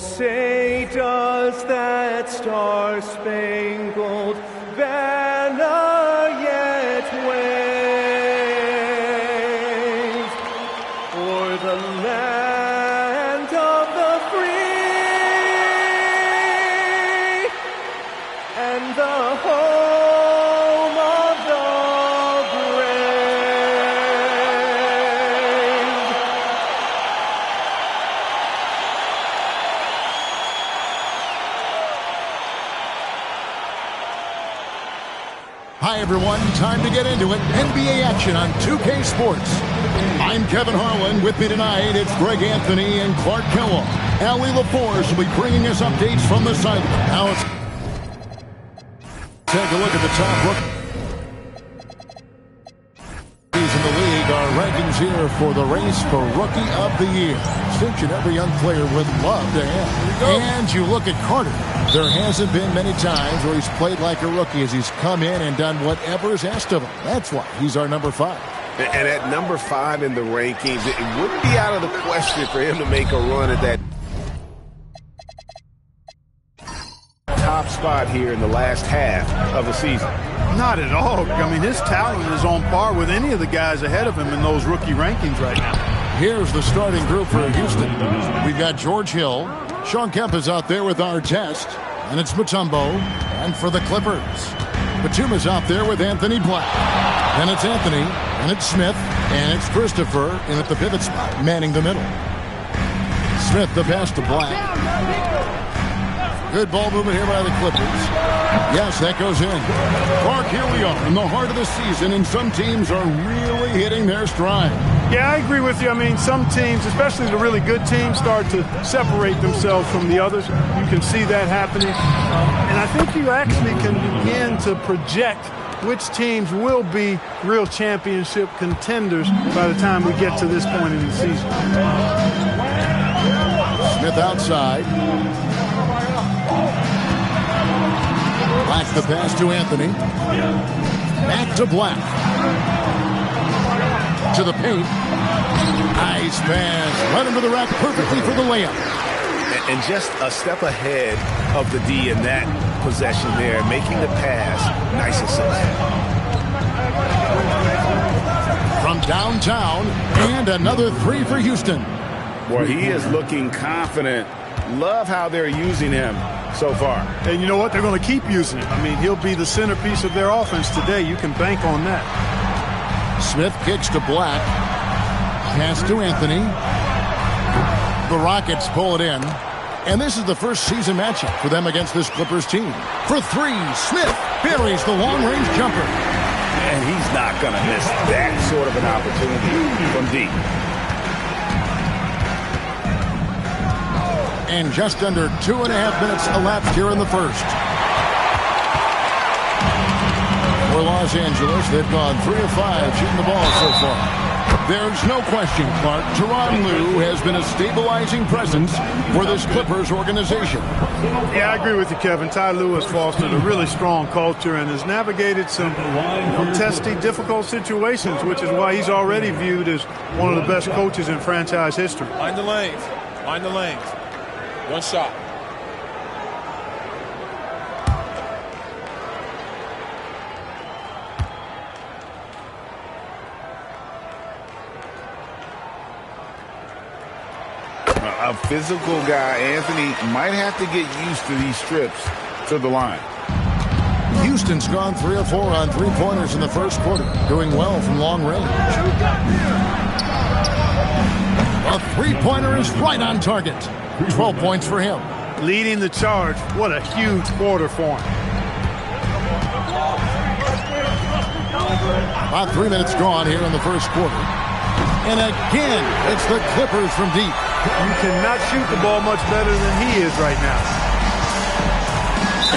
say does that star-spangled banner yet wave o'er the land of the free and the home of the brave. Hi, everyone. Time to get into it. NBA action on 2K Sports. I'm Kevin Harlan. With me tonight, it's Greg Anthony and Clark Kellogg. Allie LaForce will be bringing us updates from the site. Now let's take a look at the top rookies in the league. Our rankings here for the race for Rookie of the Year. Distinction every young player would love to have. And you look at Carter. There hasn't been many times where he's played like a rookie as he's come in and done whatever is asked of him. That's why he's our number 5. And at number 5 in the rankings, it wouldn't be out of the question for him to make a run at that top spot here in the last half of the season. Not at all. I mean, his talent is on par with any of the guys ahead of him in those rookie rankings right now. Here's the starting group for Houston. We've got George Hill. Sean Kemp is out there with Artest. And it's Mutombo. And for the Clippers, Batum's out there with Anthony Black. And it's Anthony. And it's Smith. And it's Christopher. And at the pivot spot, manning the middle. Smith, the pass to Black. Good ball movement here by the Clippers. Yes, that goes in. Clark, here we are in the heart of the season, and some teams are really hitting their stride. Yeah, I agree with you. I mean, some teams, especially the really good teams, start to separate themselves from the others. You can see that happening. And I think you actually can begin to project which teams will be real championship contenders by the time we get to this point in the season. Smith outside. Black the pass to Anthony. Back to Black. To the paint. Nice pass. Right into the rack perfectly for the layup. And just a step ahead of the D in that possession there, making the pass. Nice assist. From downtown, and another 3 for Houston. Boy, he is looking confident. Love how they're using him so far. And you know what? They're going to keep using him. I mean, he'll be the centerpiece of their offense today. You can bank on that. Smith kicks to Black. Pass to Anthony. The Rockets pull it in. And this is the first season matchup for them against this Clippers team. For 3, Smith buries the long-range jumper. And he's not going to miss that sort of an opportunity from deep. And just under 2.5 minutes elapsed here in the first. For Los Angeles, they've gone 3 of 5 shooting the ball so far. There's no question, Clark, Tyronn Lue has been a stabilizing presence for this Clippers organization. Yeah, I agree with you, Kevin. Ty Lue has fostered a really strong culture and has navigated some testy, difficult situations, which is why he's already viewed as one of the best coaches in franchise history. Mind the lanes. Mind the lanes. One shot. A physical guy, Anthony, might have to get used to these trips to the line. Houston's gone 3 of 4 on 3-pointers in the first quarter, doing well from long range. A 3-pointer is right on target. 12 points for him. Leading the charge. What a huge quarter for him. About 3 minutes gone here in the first quarter. And again, it's the Clippers from deep. You cannot shoot the ball much better than he is right now.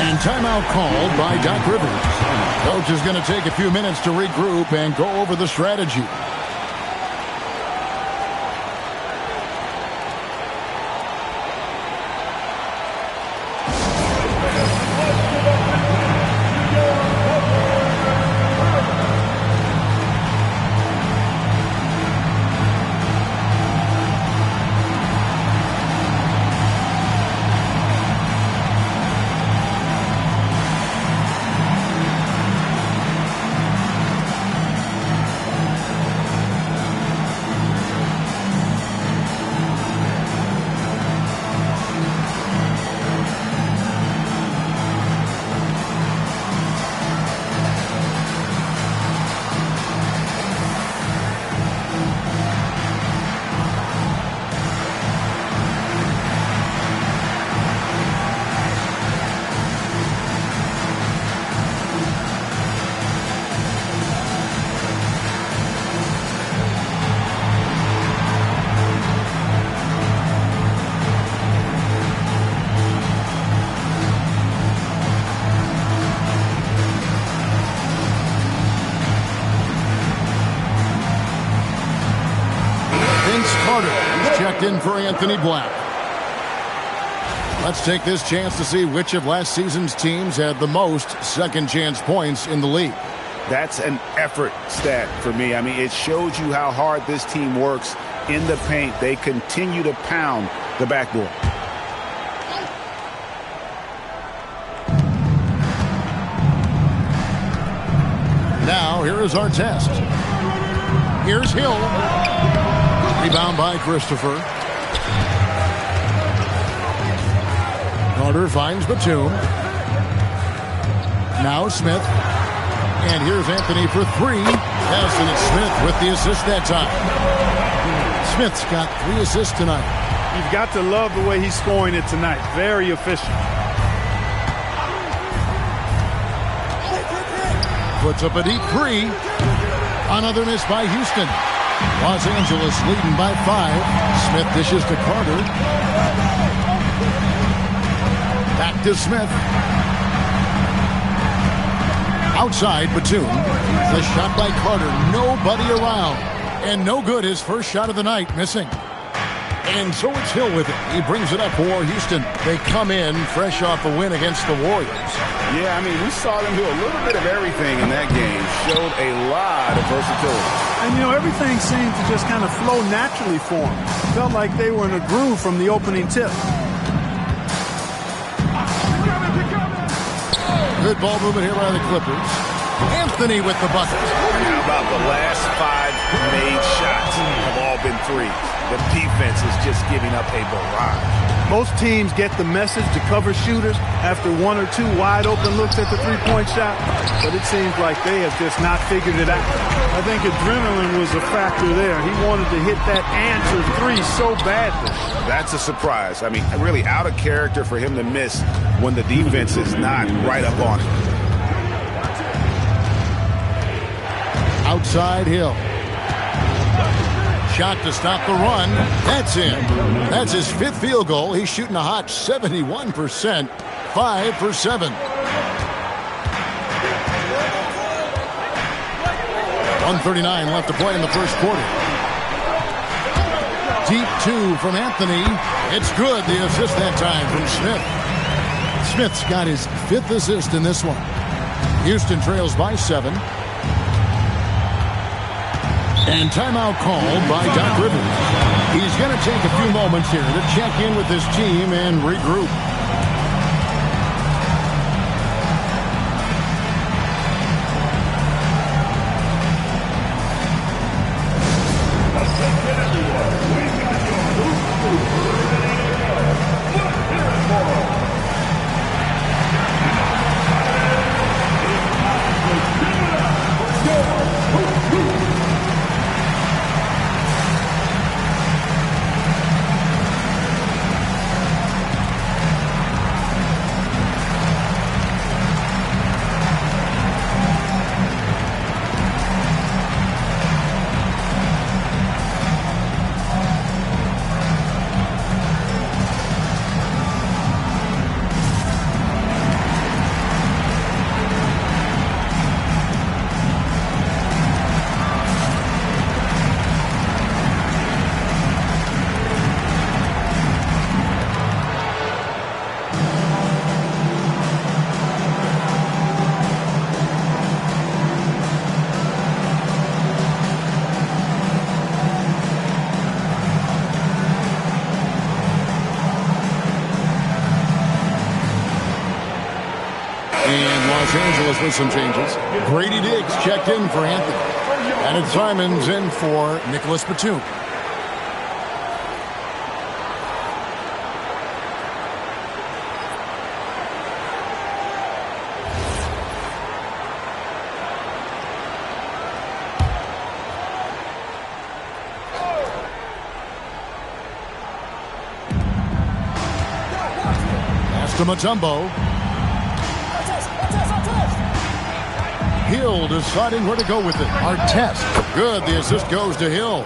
And timeout called by Doc Rivers. Coach is going to take a few minutes to regroup and go over the strategy. Carter. He's checked in for Anthony Black. Let's take this chance to see which of last season's teams had the most second chance points in the league. That's an effort stat for me. I mean, it shows you how hard this team works in the paint. They continue to pound the backboard. Now, here is our test. Here's Hill. Rebound by Christopher. Carter finds Batum. Now Smith. And here's Anthony for three. Yes, and it's Smith with the assist that time. Smith's got 3 assists tonight. You've got to love the way he's scoring it tonight. Very efficient. Puts up a deep 3. Another miss by Houston. Los Angeles leading by 5. Smith dishes to Carter. Back to Smith. Outside Batum. The shot by Carter. Nobody around. And no good. His first shot of the night missing. And so it's Hill with it. He brings it up for Houston. They come in fresh off a win against the Warriors. Yeah, I mean, we saw them do a little bit of everything in that game. Showed a lot of versatility. And, you know, everything seemed to just kind of flow naturally for them. Felt like they were in a groove from the opening tip. Good ball movement here by the Clippers. Anthony with the bucket. How about the last 5 made shots have all been threes? The defense is just giving up a barrage. Most teams get the message to cover shooters after 1 or 2 wide open looks at the three-point shot, but it seems like they have just not figured it out. I think adrenaline was a factor there. He wanted to hit that answer 3 so badly. That's a surprise. I mean, really out of character for him to miss when the defense is not right up on him. Outside Hill. Shot to stop the run. That's in. That's his 5th field goal. He's shooting a hot 71%. 5 for 7. 1:39 left to play in the first quarter. Deep 2 from Anthony. It's good. The assist that time from Smith. Smith's got his 5th assist in this one. Houston trails by 7. And timeout called by Doc Rivers. He's going to take a few moments here to check in with his team and regroup. Los Angeles with some changes. Grady Diggs checked in for Anthony. And it's Simons in for Nicholas Batum. Pass to Mutombo. Hill deciding where to go with it. Artest. Good. The assist goes to Hill.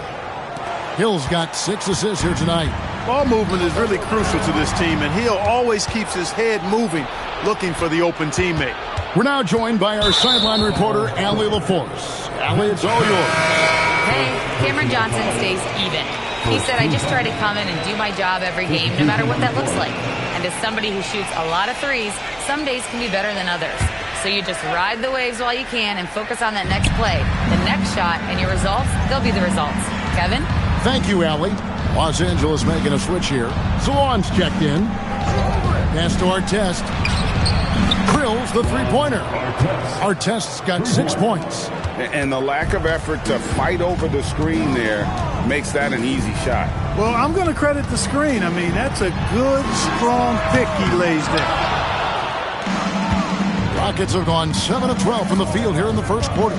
Hill's got 6 assists here tonight. Ball movement is really crucial to this team, and Hill always keeps his head moving, looking for the open teammate. We're now joined by our sideline reporter, Allie LaForce. Allie, it's all yours. Hey, Cameron Johnson stays even. He said, I just try to come in and do my job every game, no matter what that looks like. And as somebody who shoots a lot of threes, some days can be better than others. So you just ride the waves while you can and focus on that next play. The next shot and your results, they'll be the results. Kevin? Thank you, Allie. Los Angeles making a switch here. Salon's checked in. Pass to Artest. Drills the three-pointer. Artest's got 6 points. And the lack of effort to fight over the screen there makes that an easy shot. Well, I'm going to credit the screen. I mean, that's a good, strong pick he lays there. Rockets have gone 7 of 12 from the field here in the first quarter.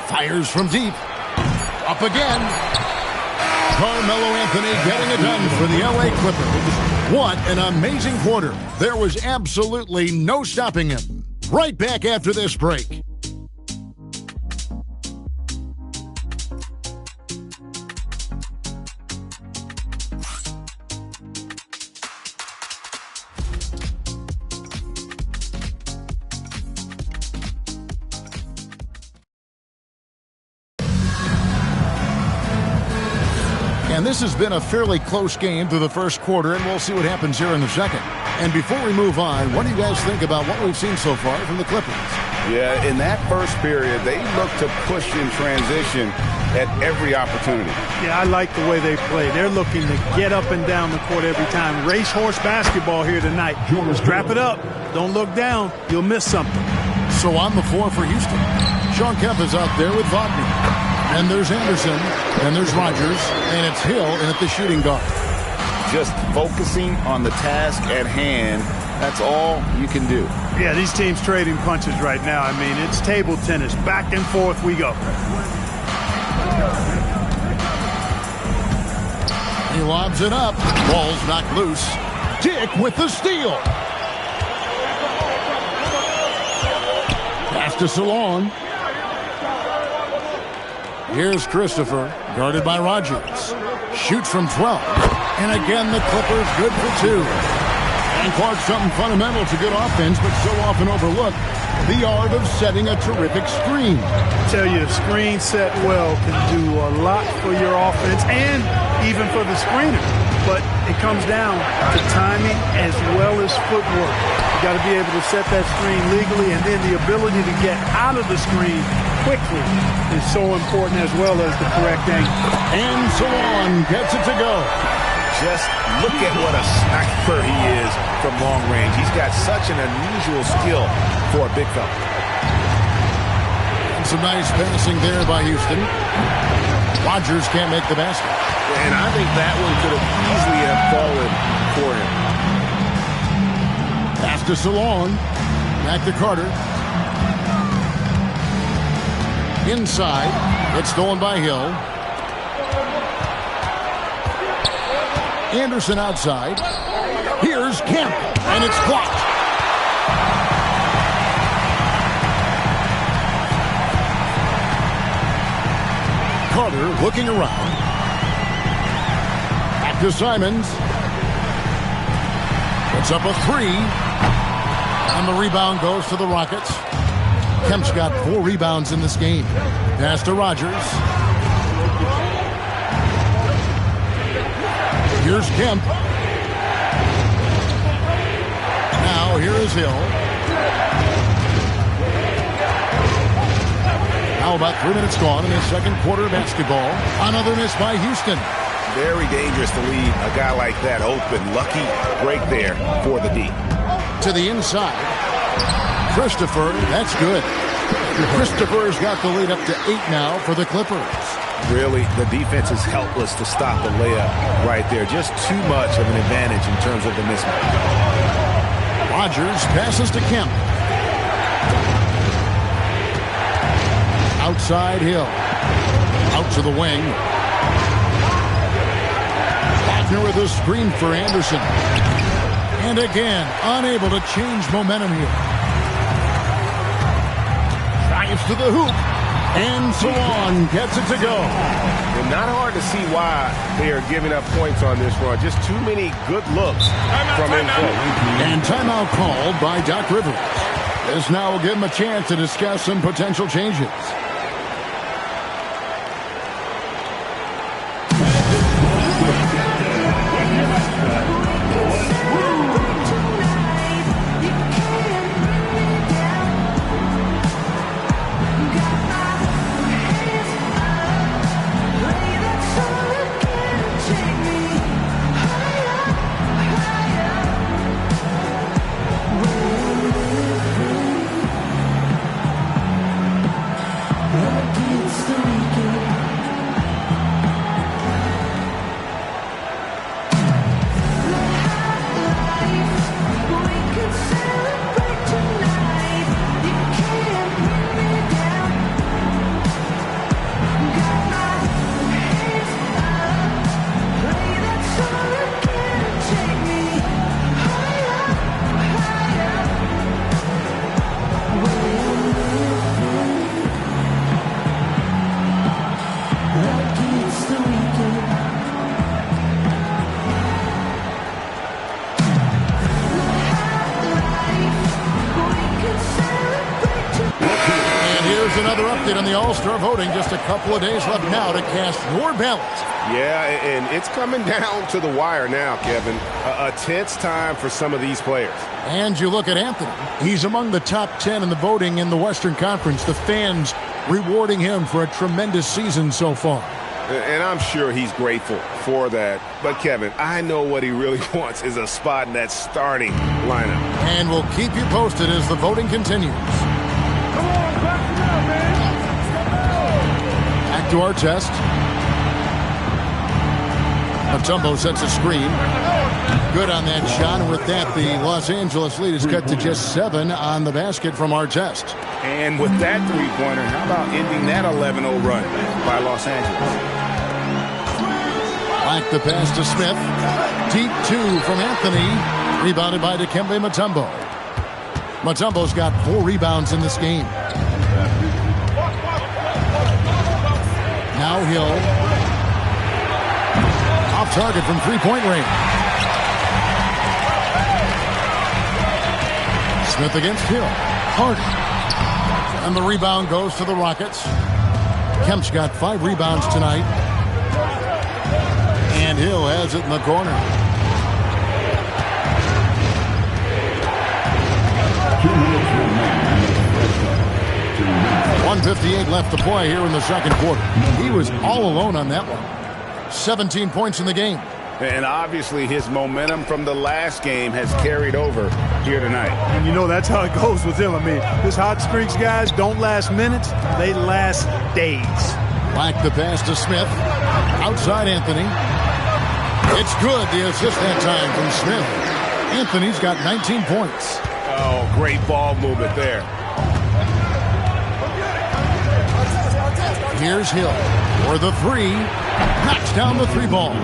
Fires from deep. Up again. Carmelo Anthony getting it done for the LA Clippers. What an amazing quarter. There was absolutely no stopping him. Right back after this break. And this has been a fairly close game through the first quarter, and we'll see what happens here in the second. And before we move on, what do you guys think about what we've seen so far from the Clippers? Yeah, in that first period, they looked to push in transition at every opportunity. Yeah, I like the way they play. They're looking to get up and down the court every time. Racehorse basketball here tonight. Strap it up. Don't look down. You'll miss something. So on the floor for Houston, Sean Kemp is out there with Wagner. And there's Anderson, and there's Rogers, and it's Hill in at the shooting guard. Just focusing on the task at hand, that's all you can do. Yeah, these teams trading punches right now. I mean, it's table tennis. Back and forth we go. He lobs it up. Ball's knocked loose. Dick with the steal. Pass to Salon. Here's Christopher, guarded by Rogers. Shoots from 12. And again, the Clippers good for 2. And Clark, something fundamental to good offense, but so often overlooked. The art of setting a terrific screen. I tell you, a screen set well can do a lot for your offense and even for the screener. But it comes down to timing as well as footwork. You got to be able to set that screen legally, and then the ability to get out of the screen quickly is so important, as well as the correct angle. And Salon gets it to go. Just look at what a sniper he is from long range. He's got such an unusual skill for a big fella. And some nice passing there by Houston. Rogers can't make the basket. And I think that one could have easily have fallen for him. Pass to Salon. Back to Carter. Inside. It's stolen by Hill. Anderson outside. Here's Kemp. And it's blocked. Carter looking around. Back to Simons. Puts up a 3. And the rebound goes to the Rockets. Kemp's got 4 rebounds in this game. Pass to Rogers. Here's Kemp. Now here is Hill. Now about 3 minutes gone in the second quarter of basketball. Another miss by Houston. Very dangerous to leave a guy like that open. Lucky break there for the D. To the inside. Christopher, that's good. Christopher's got the lead up to 8 now for the Clippers. Really, the defense is helpless to stop the layup right there. Just too much of an advantage in terms of the mismatch. Rogers passes to Kemp. Outside Hill. Out to the wing. Wagner with a screen for Anderson. And again, unable to change momentum here. drives to the hoop. And so on, gets it to go. And not hard to see why they are giving up points on this run. Just too many good looks from in front. And timeout called by Doc Rivers. This now will give him a chance to discuss some potential changes. Another update on the All-Star voting. Just a couple of days left now to cast your ballot. Yeah, and it's coming down to the wire now, Kevin. A tense time for some of these players. And you look at Anthony. He's among the top 10 in the voting in the Western Conference. The fans rewarding him for a tremendous season so far. And I'm sure he's grateful for that. But, Kevin, I know what he really wants is a spot in that starting lineup. And we'll keep you posted as the voting continues. Back to our test. Mutombo sets a screen. Good on that shot. And with that, the Los Angeles lead is cut to just 7 on the basket from our test. And with that three-pointer, how about ending that 11-0 run by Los Angeles? Back the pass to Smith. Deep 2 from Anthony. Rebounded by Dikembe Mutombo. Mutombo's got 4 rebounds in this game. Now Hill. Off target from three-point range. Smith against Hill. Harden. And the rebound goes to the Rockets. Kemp's got 5 rebounds tonight. And Hill has it in the corner. 1:58 left to play here in the second quarter. He was all alone on that one. 17 points in the game. And obviously his momentum from the last game has carried over here tonight. And you know that's how it goes with him. I mean, his hot streaks, guys, don't last minutes. They last days. Like the pass to Smith. Outside Anthony. It's good. The assist that time from Smith. Anthony's got 19 points. Oh, great ball movement there. Here's Hill for the 3. Knocks down the 3 ball.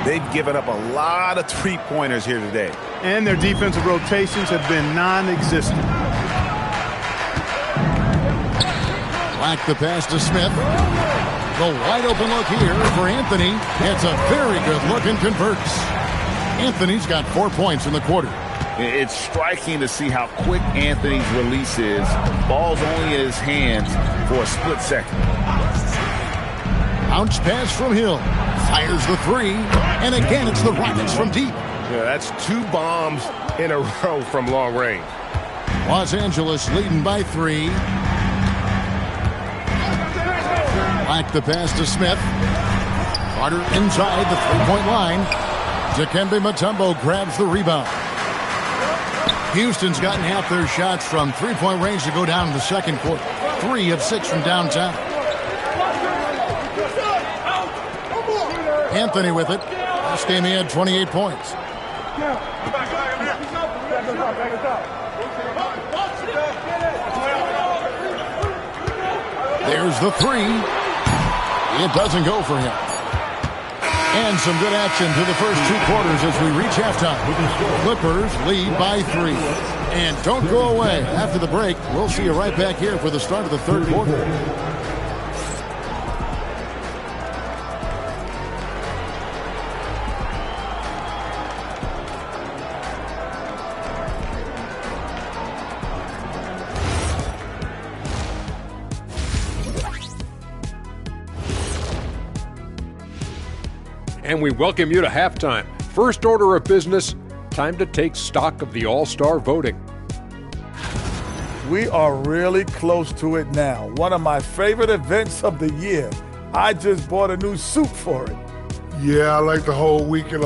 They've given up a lot of three-pointers here today. And their defensive rotations have been non-existent. Like the pass to Smith. The wide open look here for Anthony. It's a very good look and converts. Anthony's got 4 points in the quarter. It's striking to see how quick Anthony's release is. Ball's only in his hands for a split second. Bounce pass from Hill. Fires the 3. And again, it's the Rockets from deep. Yeah, that's 2 bombs in a row from long range. Los Angeles leading by 3. Like the pass to Smith. Carter inside the 3-point line. Dikembe Mutombo grabs the rebound. Houston's gotten half their shots from 3-point range to go down in the second quarter. 3 of 6 from downtown. Anthony with it. Last game he had 28 points. There's the 3. It doesn't go for him. And some good action to the first 2 quarters as we reach halftime. Clippers lead by 3. And don't go away. After the break, we'll see you right back here for the start of the third quarter. And we welcome you to halftime. First order of business, time to take stock of the All-Star voting. We are really close to it now. One of my favorite events of the year. I just bought a new suit for it. Yeah, I like the whole weekend.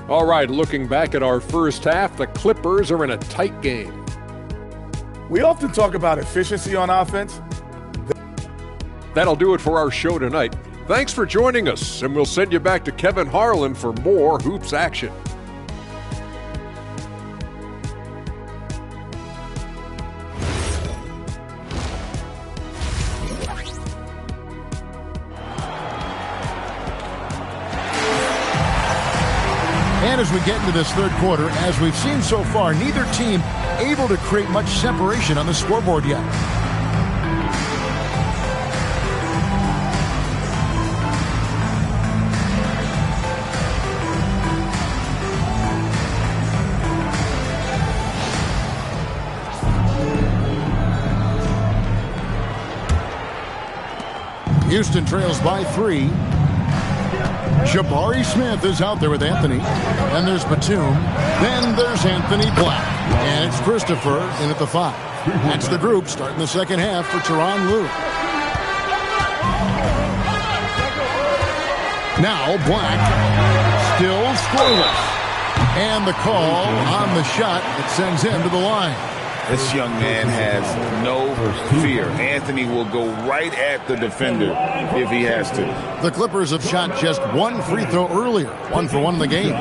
All right, looking back at our first half, the Clippers are in a tight game. We often talk about efficiency on offense. That'll do it for our show tonight. Thanks for joining us, and we'll send you back to Kevin Harlan for more Hoops action. And as we get into this third quarter, as we've seen so far, neither team able to create much separation on the scoreboard yet. Houston trails by 3. Jabari Smith is out there with Anthony. Then there's Batum. Then there's Anthony Black. And it's Christopher in at the 5. That's the group starting the second half for Tyronn Lue. Now Black still scoreless. And the call on the shot that sends him to the line. This young man has no fear. Anthony will go right at the defender if he has to. The Clippers have shot just one free throw earlier. 1 for 1 in the game.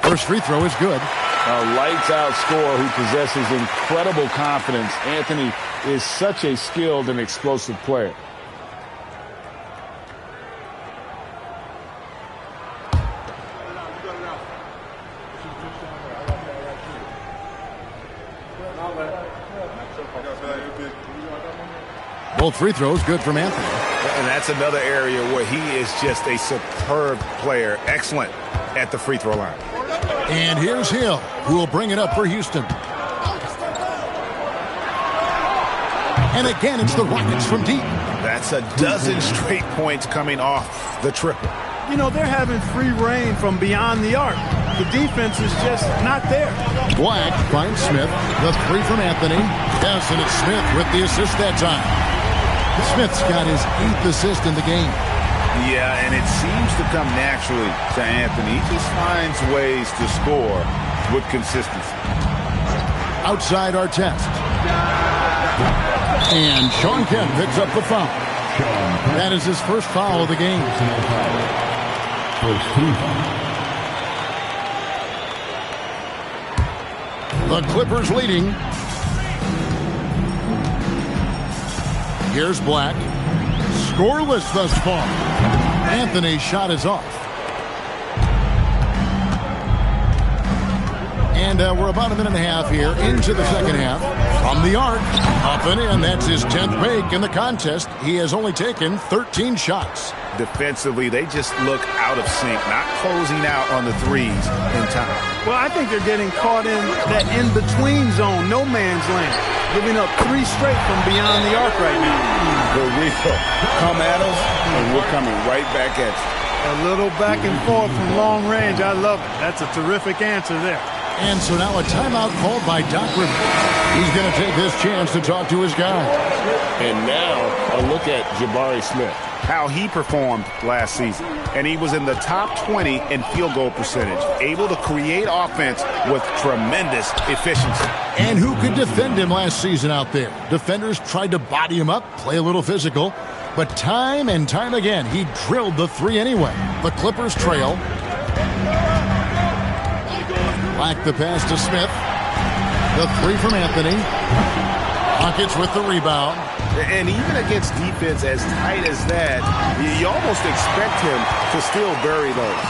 First free throw is good. A lights-out scorer who possesses incredible confidence. Anthony is such a skilled and explosive player. Both free throws good from Anthony. And that's another area where he is just a superb player. Excellent at the free throw line. And here's Hill, who will bring it up for Houston. And again, it's the Rockets from deep. That's a dozen straight points coming off the triple. You know, they're having free reign from beyond the arc. The defense is just not there. Black finds Smith. The 3 from Anthony. Yes, and it's Smith with the assist that time. Smith's got his 8th assist in the game. Yeah, and it seems to come naturally to Anthony. He just finds ways to score with consistency. Outside our test. And Sean Kemp picks up the foul. That is his first foul of the game. The Clippers leading. Here's Black. Scoreless thus far. Anthony's shot is off. And we're about a minute and a half here into the second half. From the arc, up and in. That's his 10th make in the contest. He has only taken 13 shots. Defensively, they just look out of sync, not closing out on the threes in time. Well, I think they're getting caught in that in-between zone, no man's land, giving up 3 straight from beyond the arc right now. The real come at us, and we're coming right back at you. A little back and forth from long range. I love it. That's a terrific answer there. And so now a timeout called by Doc Rivers. He's going to take this chance to talk to his guy. And now a look at Jabari Smith, how he performed last season. And he was in the top 20 in field goal percentage, able to create offense with tremendous efficiency. And who could defend him last season out there? Defenders tried to body him up, play a little physical, but time and time again, he drilled the 3 anyway. The Clippers trail. Black the pass to Smith. The three from Anthony. Rockets with the rebound. And even against defense as tight as that, you almost expect him to still bury those.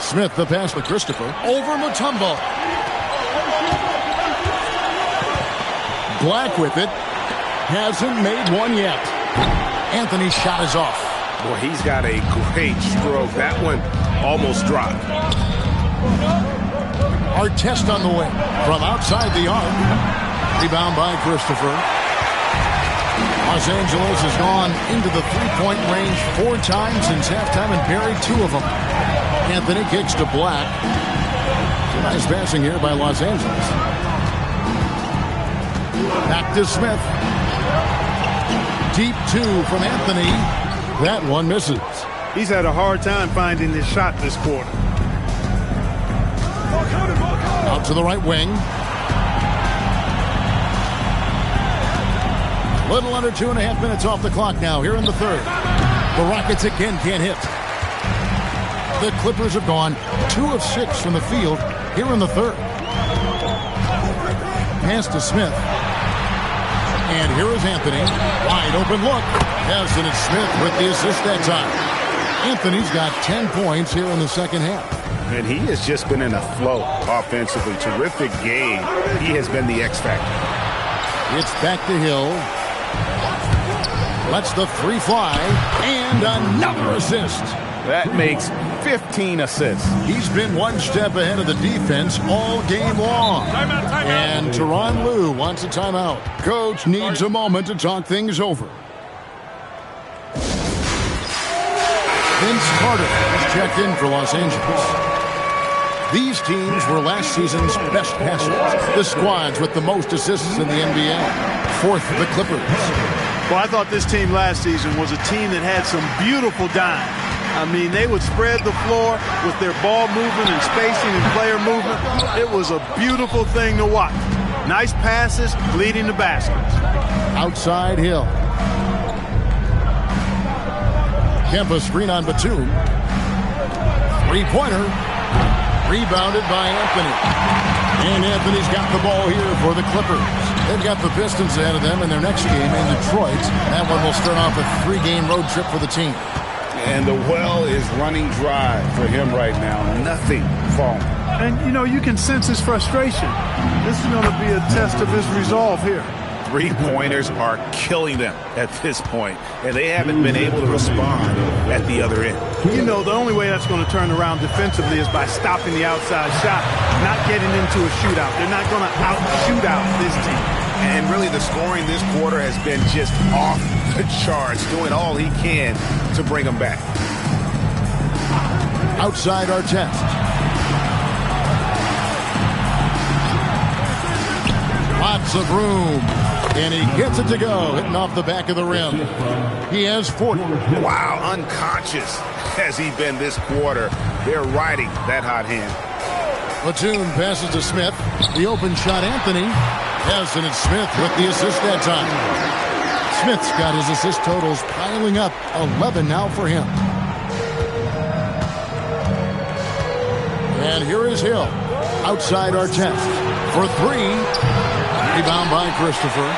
Smith the pass to Christopher. Over Mutombo. Black with it. Hasn't made one yet. Anthony's shot is off. Boy, he's got a great stroke. That one almost dropped. Artest on the wing from outside the arc. Rebound by Christopher. Los Angeles has gone into the three-point range 4 times since halftime and buried 2 of them. Anthony kicks to Black. Nice passing here by Los Angeles. Back to Smith. Deep 2 from Anthony. That one misses. He's had a hard time finding his shot this quarter. Out to the right wing. Little under 2.5 minutes off the clock now here in the third. The Rockets again can't hit. The Clippers have gone 2 of 6 from the field here in the third. Pass to Smith. And here is Anthony. Wide open look. Yes, and it's Smith with the assist that time. Anthony's got 10 points here in the second half. And he has just been in a flow offensively. Terrific game. He has been the X factor. It's back to Hill. Lets the 3 fly. And another assist. That makes 15 assists. He's been one step ahead of the defense all game long. Timeout. And Tyronn Lue wants a timeout. Coach needs a moment to talk things over. Vince Carter has checked in for Los Angeles. These teams were last season's best passers. The squads with the most assists in the NBA. Fourth, the Clippers. Well, I thought this team last season was a team that had some beautiful dimes. I mean, they would spread the floor with their ball movement and spacing and player movement. It was a beautiful thing to watch. Nice passes leading to baskets. Outside Hill. Kemba screen on Batum. Three-pointer. Rebounded by Anthony. And Anthony's got the ball here for the Clippers. They've got the Pistons ahead of them in their next game in Detroit. That one will start off a 3-game road trip for the team. And the well is running dry for him right now. Nothing falling. And, you know, you can sense his frustration. This is going to be a test of his resolve here. Three-pointers are killing them at this point, and they haven't been able to respond at the other end. You know, the only way that's going to turn around defensively is by stopping the outside shot, not getting into a shootout. They're not going to out-shootout this team. And really, the scoring this quarter has been just off the charts, doing all he can to bring them back. Outside Artest. Lots of room. And he gets it to go, hitting off the back of the rim. He has 40. Wow, unconscious has he been this quarter. They're riding that hot hand. Batum passes to Smith. The open shot, Anthony. Yes, and it's Smith with the assist that time. Smith's got his assist totals piling up. 11 now for him. And here is Hill. Outside Artest. For 3. Rebound by Christopher.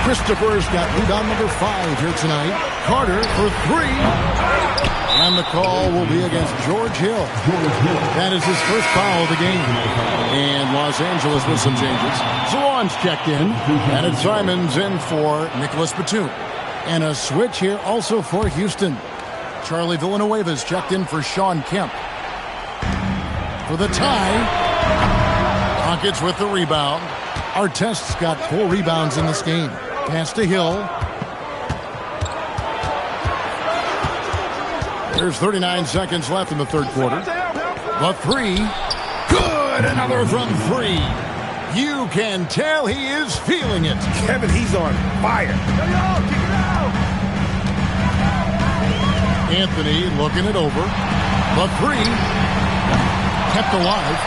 Christopher's got rebound number 5 here tonight. Carter for 3. And the call will be against George Hill. That is his first foul of the game. And Los Angeles with some changes. Zaron's checked in. And it's Simons in for Nicholas Batum. And a switch here also for Houston. Charlie Villanueva's checked in for Sean Kemp. For the tie. Rockets with the rebound. Artest's got 4 rebounds in this game. Pass to Hill. There's 39 seconds left in the third quarter. The 3. Good! Another from 3. You can tell he is feeling it. Kevin, he's on fire. Anthony looking it over. The 3. Kept alive.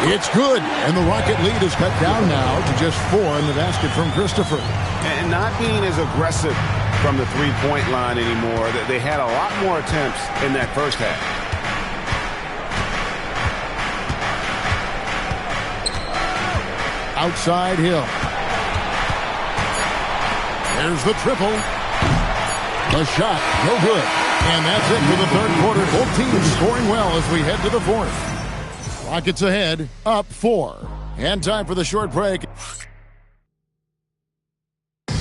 It's good, and the Rocket lead is cut down now to just 4 in the basket from Christopher. And not being as aggressive from the three-point line anymore. They had a lot more attempts in that first half. Outside Hill. There's the triple. The shot, no good. And that's it for the third quarter. Both teams scoring well as we head to the fourth. Rockets ahead, up 4. And time for the short break.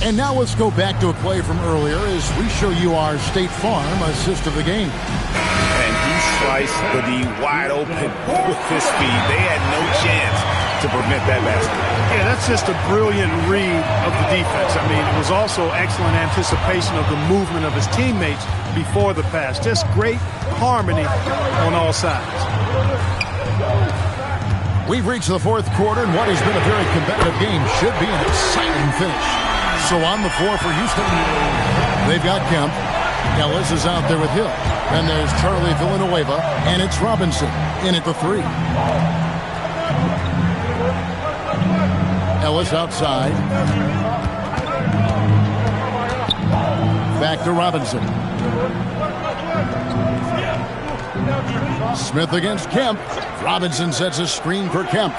And now let's go back to a play from earlier as we show you our State Farm assist of the game. And he sliced the D wide open with his speed. They had no chance to prevent that basket. Yeah, that's just a brilliant read of the defense. I mean, it was also excellent anticipation of the movement of his teammates before the pass. Just great harmony on all sides. We've reached the fourth quarter, and what has been a very competitive game should be an exciting finish. So on the floor for Houston, they've got Kemp. Ellis is out there with Hill. And there's Charlie Villanueva, and it's Robinson in at the 3. Ellis outside. Back to Robinson. Smith against Kemp. Robinson sets a screen for Kemp.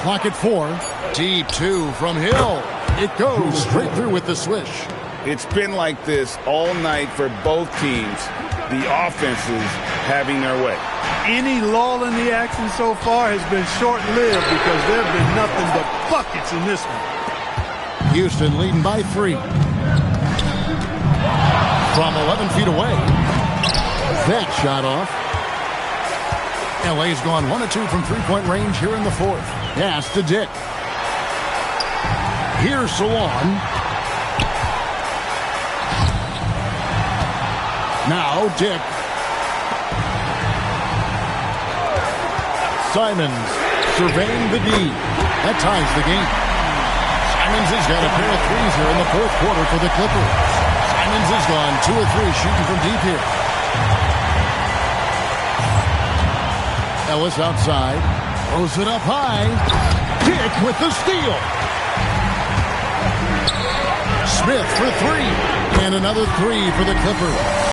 Clock at 4. Deep 2 from Hill. It goes straight through with the swish. It's been like this all night for both teams. The offenses having their way. Any lull in the action so far has been short-lived because there have been nothing but buckets in this one. Houston leading by 3. From 11 feet away. That shot off. LA's gone 1 of 2 from three-point range here in the fourth. Pass to Dick. Here's Salon. Now Dick. Simons surveying the D. That ties the game. Simons has got a pair of threes here in the fourth quarter for the Clippers. Simons has gone 2 of 3 shooting from deep here. Ellis outside. Throws it up high. Dick with the steal. Smith for 3. And another 3 for the Clippers.